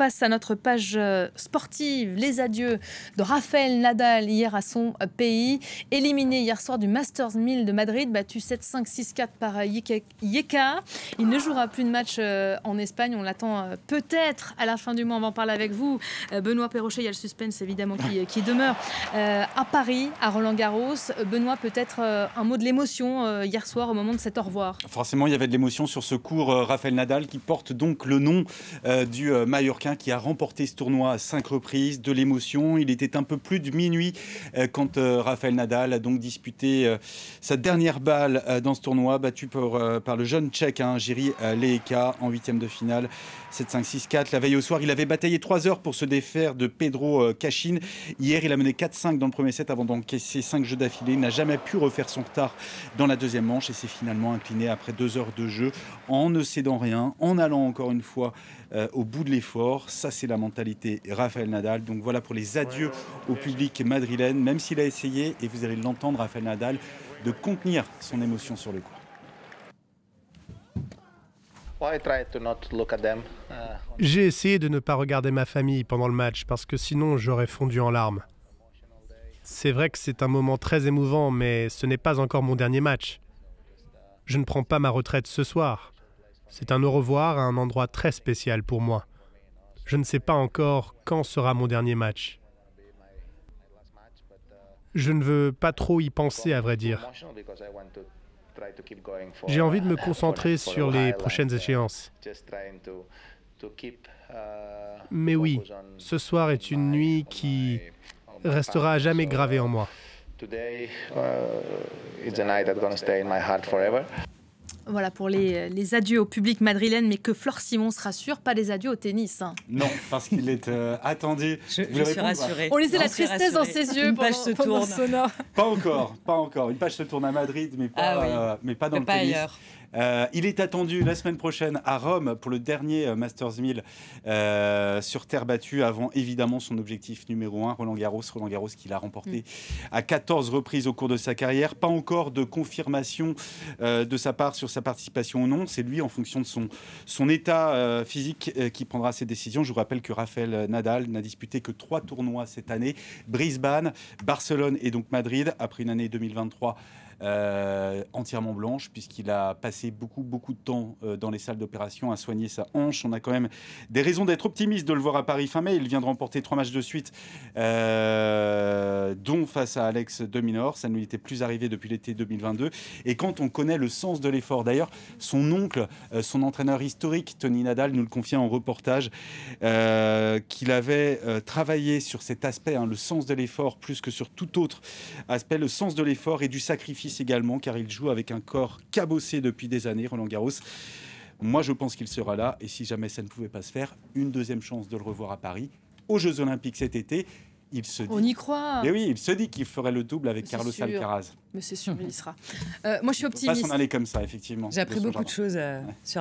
passe à notre page sportive. Les adieux de Rafael Nadal hier à son pays. Éliminé hier soir du Masters 1000 de Madrid, battu 7-5, 6-4 par Yeka. Il ne jouera plus de match en Espagne. On l'attend peut-être à la fin du mois. On va en parler avec vous. Benoît Perrochet, il y a le suspense évidemment qui demeure à Paris, à Roland-Garros. Benoît, peut-être un mot de l'émotion hier soir au moment de cet au revoir. Forcément, il y avait de l'émotion sur ce court. Rafael Nadal qui porte donc le nom du Mallorquin qui a remporté ce tournoi à 5 reprises. De l'émotion. Il était un peu plus de minuit quand Rafael Nadal a donc disputé sa dernière balle dans ce tournoi, battu par le jeune Tchèque, Jiří Lehečka, en huitième de finale. 7-5, 6-4. La veille au soir, il avait bataillé 3 heures pour se défaire de Pedro Cachin. Hier, il a mené 4-5 dans le premier set avant d'encaisser 5 jeux d'affilée. Il n'a jamais pu refaire son retard dans la deuxième manche et s'est finalement incliné après 2 heures de jeu en ne cédant rien, en allant encore une fois au bout de l'effort. Ça, c'est la mentalité Rafael Nadal. Donc voilà pour les adieux au public madrilène, même s'il a essayé, et vous allez l'entendre, Rafael Nadal, de contenir son émotion sur le court. J'ai essayé de ne pas regarder ma famille pendant le match parce que sinon j'aurais fondu en larmes. C'est vrai que c'est un moment très émouvant, mais ce n'est pas encore mon dernier match. Je ne prends pas ma retraite ce soir. C'est un au revoir à un endroit très spécial pour moi. Je ne sais pas encore quand sera mon dernier match. Je ne veux pas trop y penser, à vrai dire. J'ai envie de me concentrer sur les prochaines échéances. Mais oui, ce soir est une nuit qui restera à jamais gravée en moi. Voilà pour les adieux au public madrilène, mais que Flore Simon se rassure, pas des adieux au tennis. Non, parce qu'il est attendu. Je suis rassurée. On lisait la tristesse dans ses yeux. Une page se tourne. Pas encore. Une page se tourne à Madrid, mais pas dans le tennis. Ailleurs. Il est attendu la semaine prochaine à Rome pour le dernier Masters 1000 sur terre battue, avant évidemment son objectif numéro 1, Roland-Garros qu'il a remporté à 14 reprises au cours de sa carrière. Pas encore de confirmation de sa part sur sa participation ou non. C'est lui, en fonction de son état physique, qui prendra ses décisions. Je vous rappelle que Rafael Nadal n'a disputé que 3 tournois cette année: Brisbane, Barcelone et donc Madrid, après une année 2023 entièrement blanche, puisqu'il a passé beaucoup de temps dans les salles d'opération à soigner sa hanche. On a quand même des raisons d'être optimiste de le voir à Paris fin mai. Il vient de remporter 3 matchs de suite, dont face à Alex de Minaur. Ça ne lui était plus arrivé depuis l'été 2022. Et quand on connaît le sens de l'effort, d'ailleurs, son oncle, son entraîneur historique, Tony Nadal, nous le confiait en reportage, qu'il avait travaillé sur cet aspect, le sens de l'effort, plus que sur tout autre aspect, le sens de l'effort et du sacrifice également, car il joue avec un corps cabossé depuis des années, Roland-Garros. Moi, je pense qu'il sera là, et si jamais ça ne pouvait pas se faire, une deuxième chance de le revoir à Paris, aux Jeux Olympiques cet été. On y croit. Et oui, il se dit qu'il ferait le double avec Carlos Alcaraz. Mais c'est sûr, il y sera. Moi, je suis optimiste. On va s'en aller comme ça, effectivement. J'ai appris beaucoup de choses sur